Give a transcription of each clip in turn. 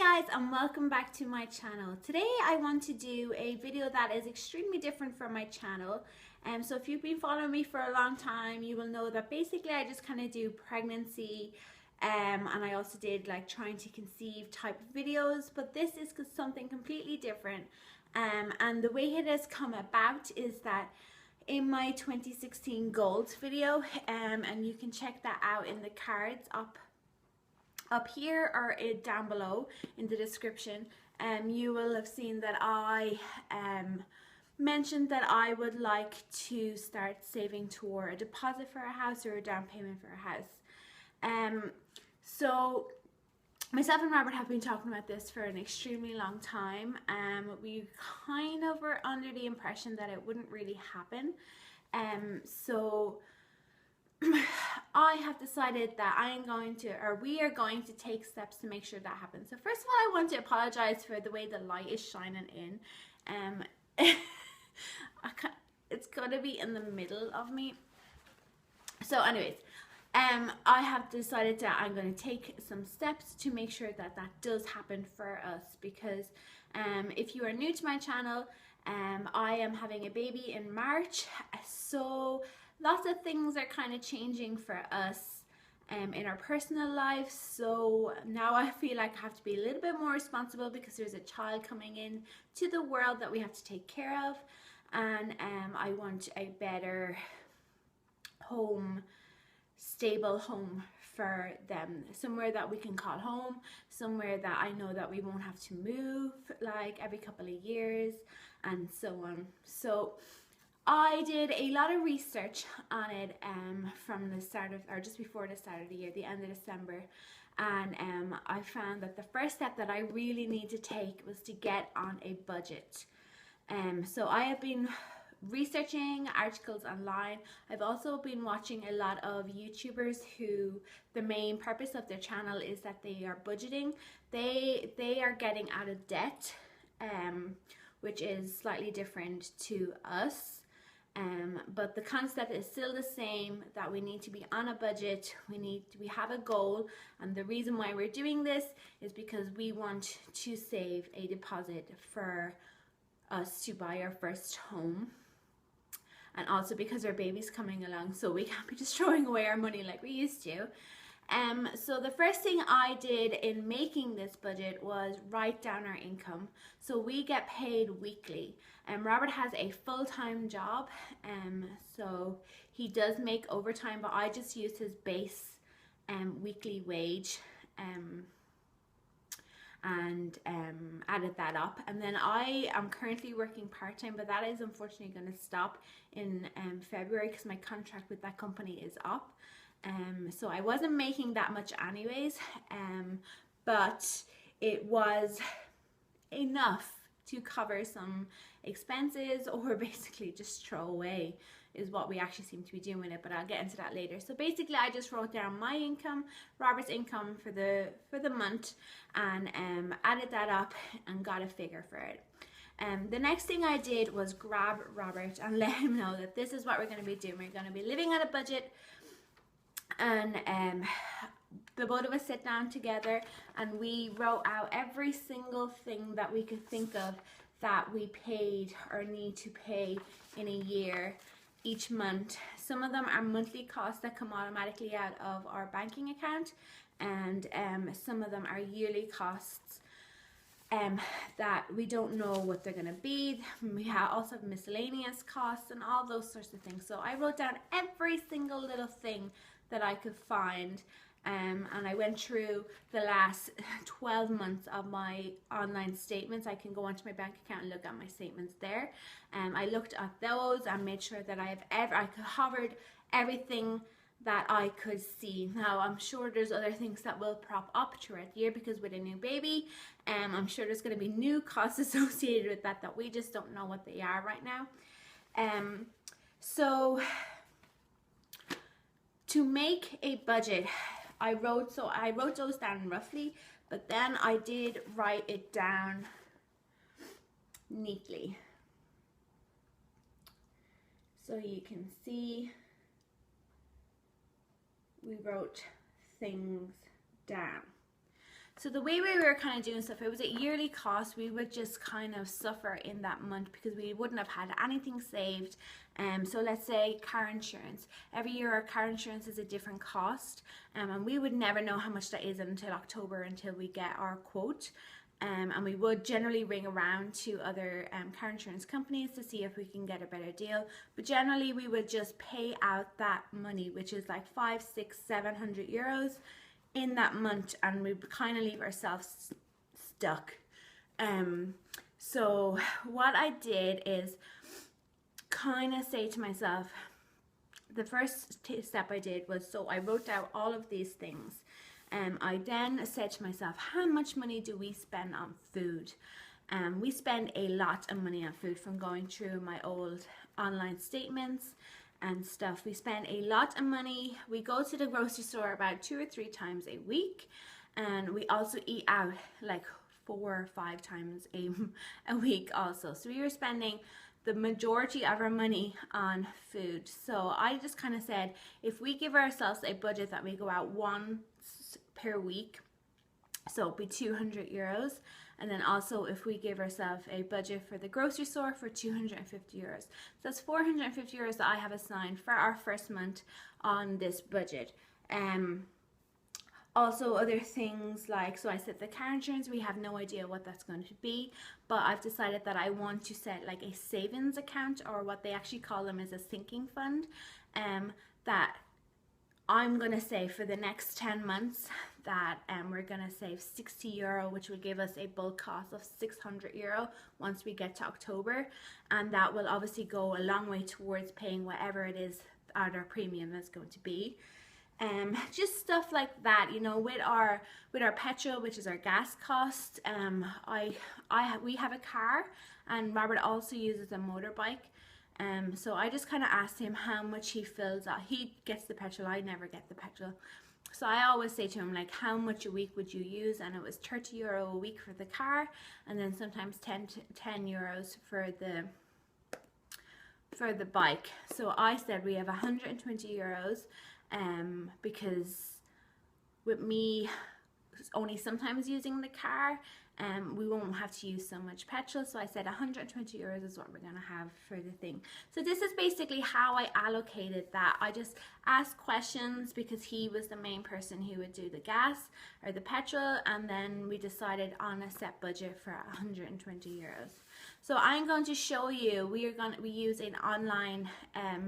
Hi guys, and welcome back to my channel. Today I want to do a video that is extremely different from my channel. So if you've been following me for a long time, you will know that basically I just kind of do pregnancy and I also did like trying to conceive type of videos, but this is something completely different. And the way it has come about is that in my 2016 goals video, and you can check that out in the cards up here or down below in the description, you will have seen that I mentioned that I would like to start saving toward a deposit for a house or a down payment for a house. So myself and Robert have been talking about this for an extremely long time. We kind of were under the impression that it wouldn't really happen. So I have decided that we are going to take steps to make sure that happens. So first of all, I want to apologize for the way the light is shining in. It's going to be in the middle of me. So anyways, I have decided that I'm going to take some steps to make sure that that does happen for us, because if you are new to my channel, I am having a baby in March, so lots of things are kind of changing for us in our personal lives. So now I feel like I have to be a little bit more responsible because there's a child coming in to the world that we have to take care of, and I want a better home, stable home for them, somewhere that we can call home, somewhere that I know that we won't have to move like every couple of years and so on. So I did a lot of research on it from the start of, or just before the start of the year, the end of December, and I found that the first step that I really need to take was to get on a budget. So I have been researching articles online. I've also been watching a lot of YouTubers who the main purpose of their channel is that they are budgeting. They are getting out of debt, which is slightly different to us. But the concept is still the same, that we need to be on a budget, we have a goal, and the reason why we're doing this is because we want to save a deposit for us to buy our first home, and also because our baby's coming along, so we can't be just throwing away our money like we used to. So the first thing I did in making this budget was write down our income. So we get paid weekly. Robert has a full-time job, so he does make overtime, but I just use his base weekly wage and added that up. And then I am currently working part-time, but that is unfortunately going to stop in February because my contract with that company is up. So I wasn't making that much anyways, but it was enough to cover some expenses, or basically just throw away is what we actually seem to be doing with it, but I'll get into that later. So basically I just wrote down my income, Robert's income for the month, and added that up and got a figure for it. The next thing I did was grab Robert and let him know that this is what we're going to be doing. We're going to be living on a budget, and the both of us sit down together and we wrote out every single thing that we could think of that we paid or need to pay in a year each month. Some of them are monthly costs that come automatically out of our banking account, and some of them are yearly costs that we don't know what they're going to be. We also have miscellaneous costs and all those sorts of things. So I wrote down every single little thing that I could find, and I went through the last 12 months of my online statements. I can go onto my bank account and look at my statements there. I looked at those and made sure that I covered everything that I could see. Now I'm sure there's other things that will prop up throughout the year, because with a new baby, I'm sure there's going to be new costs associated with that we just don't know what they are right now. So to make a budget, I wrote those down roughly, but then I did write it down neatly. So you can see we wrote things down. So the way we were kind of doing stuff, it was a yearly cost. We would just kind of suffer in that month because we wouldn't have had anything saved. So let's say car insurance. Every year our car insurance is a different cost, and we would never know how much that is until October, until we get our quote. And we would generally ring around to other car insurance companies to see if we can get a better deal. But generally we would just pay out that money, which is like 500, 600, 700 euros in that month, and we kind of leave ourselves stuck. So what I did is kind of say to myself, the first step I did was, so I wrote out all of these things. I then said to myself, how much money do we spend on food? We spend a lot of money on food. From going through my old online statements and stuff, we spend a lot of money. We go to the grocery store about 2 or 3 times a week, and we also eat out like 4 or 5 times a week also. So we were spending the majority of our money on food. So I just kind of said, if we give ourselves a budget that we go out once per week, so it'll be 200 euros. And then also if we give ourselves a budget for the grocery store for 250 euros. So that's 450 euros that I have assigned for our first month on this budget. Also other things like, so I said the car insurance, we have no idea what that's going to be, but I've decided that I want to set like a savings account, or what they actually call them is a sinking fund, that I'm going to say for the next 10 months that we're going to save 60 euro, which will give us a bulk cost of 600 euro once we get to October. And that will obviously go a long way towards paying whatever it is our premium is going to be. Just stuff like that, you know, with our petrol, which is our gas cost. We have a car, and Robert also uses a motorbike. So I just kind of asked him how much he fills out. He gets the petrol, I never get the petrol. So I always say to him, like, how much a week would you use? And it was 30 euro a week for the car, and then sometimes 10 euros for the bike. So I said we have 120 euros, because with me only sometimes using the car, we won't have to use so much petrol. So I said 120 euros is what we're going to have for the thing. So this is basically how I allocated that. I just asked questions because he was the main person who would do the gas or the petrol, and then we decided on a set budget for 120 euros. So I'm going to show you, we use an online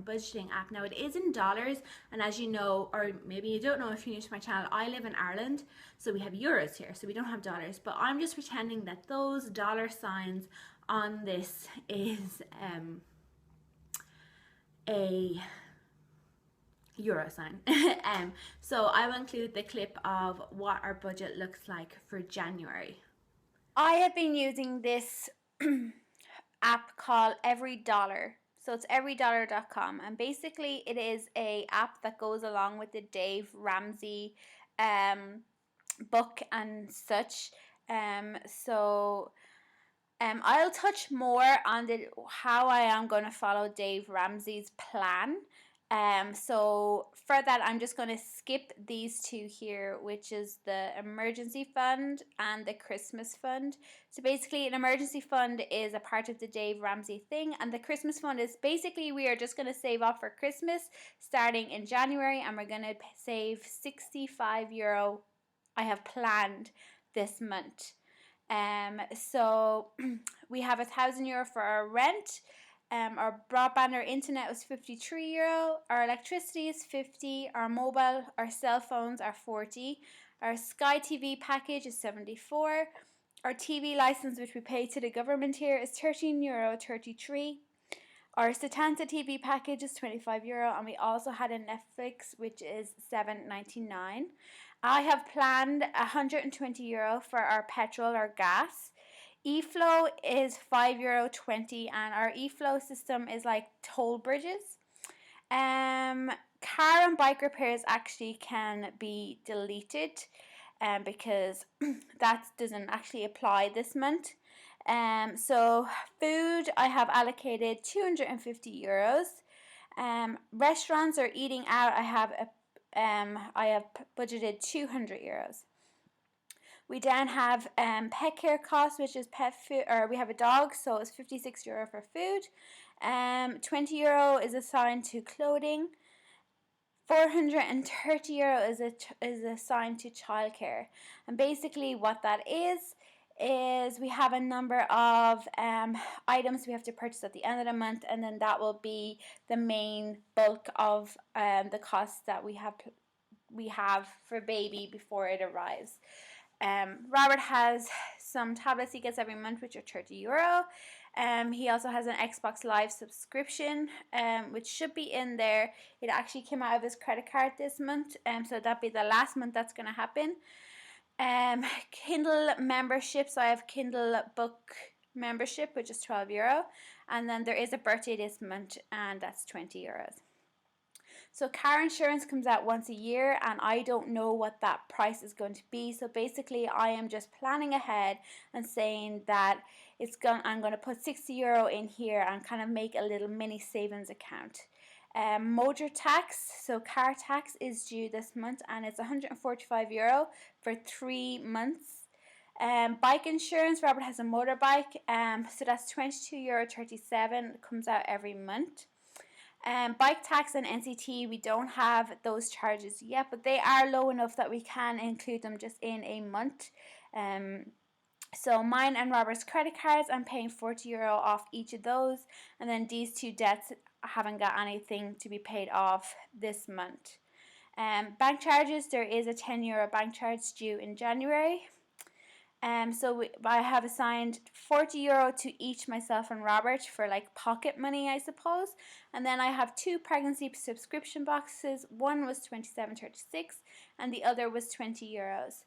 budgeting app. Now it is in dollars, and as you know, or maybe you don't know if you're new to my channel, I live in Ireland, so we have euros here, so we don't have dollars, but I'm just pretending that those dollar signs on this is a euro sign. So I will include the clip of what our budget looks like for January. I have been using this app called Every Dollar. So it's everydollar.com, and basically it is a app that goes along with the Dave Ramsey book and such. I'll touch more on how I am going to follow Dave Ramsey's plan. So for that, I'm just going to skip these two here, which is the emergency fund and the Christmas fund. So basically an emergency fund is a part of the Dave Ramsey thing, and the Christmas fund is basically we are just going to save up for Christmas starting in January, and we're going to save 65 euro. I have planned this month. So we have 1,000 euro for our rent. Our broadband or internet was 53 euro. Our electricity is 50. Our mobile, our cell phones are 40. Our Sky TV package is 74. Our TV license, which we pay to the government here, is 13 euro 33. Our Setanta TV package is 25 euro, and we also had a Netflix, which is 7.99. I have planned 120 euro for our petrol or gas. eFlow is 5 euro 20, and our eFlow system is like toll bridges. Car and bike repairs actually can be deleted because that doesn't actually apply this month. So food, I have allocated 250 euros. Restaurants or eating out, I have budgeted 200 euros. We then have pet care costs, which is pet food, or we have a dog, so it's €56 for food. €20 is assigned to clothing. €430 is assigned to childcare. And basically what that is we have a number of items we have to purchase at the end of the month, and then that will be the main bulk of the costs that we have for baby before it arrives. Robert has some tablets he gets every month, which are €30. He also has an Xbox Live subscription, which should be in there. It actually came out of his credit card this month, so that'll be the last month that's going to happen. Kindle membership, so I have Kindle book membership, which is €12, and then there is a birthday this month, and that's €20. So car insurance comes out once a year, and I don't know what that price is going to be. So basically I am just planning ahead and saying that I'm going to put €60 in here and kind of make a little mini savings account. Motor tax, so car tax is due this month, and it's €145 for 3 months. Bike insurance, Robert has a motorbike, so that's €22.37, comes out every month. Bike tax and NCT, we don't have those charges yet, but they are low enough that we can include them just in a month. So mine and Robert's credit cards, I'm paying €40 off each of those, and then these two debts haven't got anything to be paid off this month. Bank charges, there is a €10 bank charge due in January. So I have assigned €40 to each, myself and Robert, for like pocket money, I suppose. And then I have 2 pregnancy subscription boxes. One was €27.36 and the other was €20.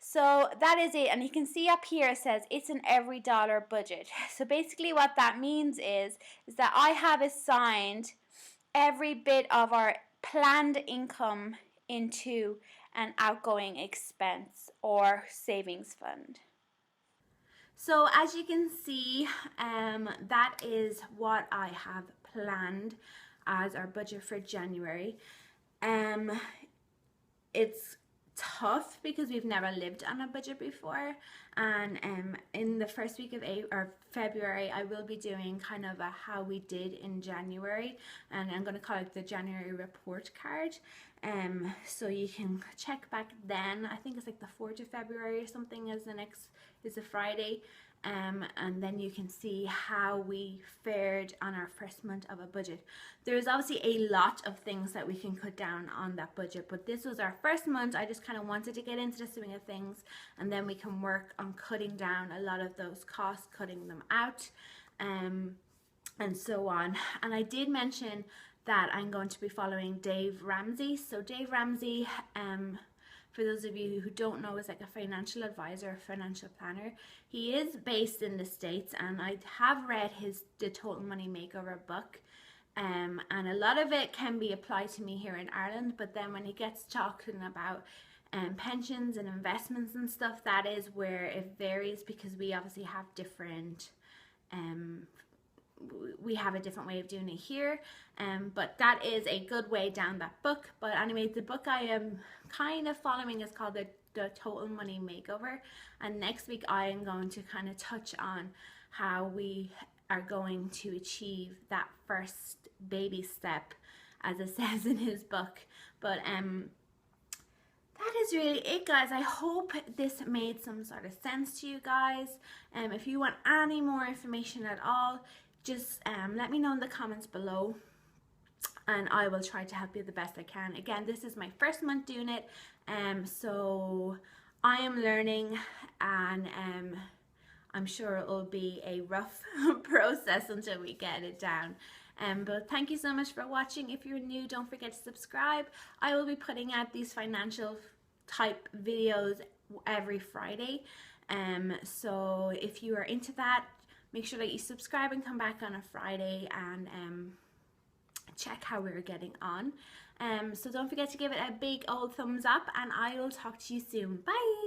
So that is it. And you can see up here it says it's an every dollar budget. So basically what that means is that I have assigned every bit of our planned income into an outgoing expense or savings fund. So as you can see, that is what I have planned as our budget for January. It's tough because we've never lived on a budget before, and in the first week of February I will be doing kind of a how we did in January, and I'm going to call it the January report card, so you can check back then. I think it's like the 4th of February or something is a Friday, and then you can see how we fared on our first month of a budget. There's obviously a lot of things that we can cut down on that budget, but this was our first month. I just kind of wanted to get into the swing of things, and then we can work on cutting down a lot of those costs, cutting them out, and so on. And I did mention that I'm going to be following Dave Ramsey. So Dave Ramsey, for those of you who don't know, is like a financial advisor, financial planner. He is based in the States, and I have read the Total Money Makeover book, and a lot of it can be applied to me here in Ireland, but then when he gets talking about pensions and investments and stuff, that is where it varies, because we obviously have different we have a different way of doing it here, but that is a good way down that book. But anyway, the book I am kind of following is called the Total Money Makeover, and next week I am going to kind of touch on how we are going to achieve that first baby step, as it says in his book. But that is really it, guys. I hope this made some sort of sense to you guys. If you want any more information at all, just let me know in the comments below, and I will try to help you the best I can. Again, this is my first month doing it, so I am learning, and I'm sure it will be a rough process until we get it down. But thank you so much for watching. If you're new, don't forget to subscribe. I will be putting out these financial type videos every Friday, so if you are into that, make sure that you subscribe and come back on a Friday and check how we're getting on. So don't forget to give it a big old thumbs up, and I will talk to you soon. Bye!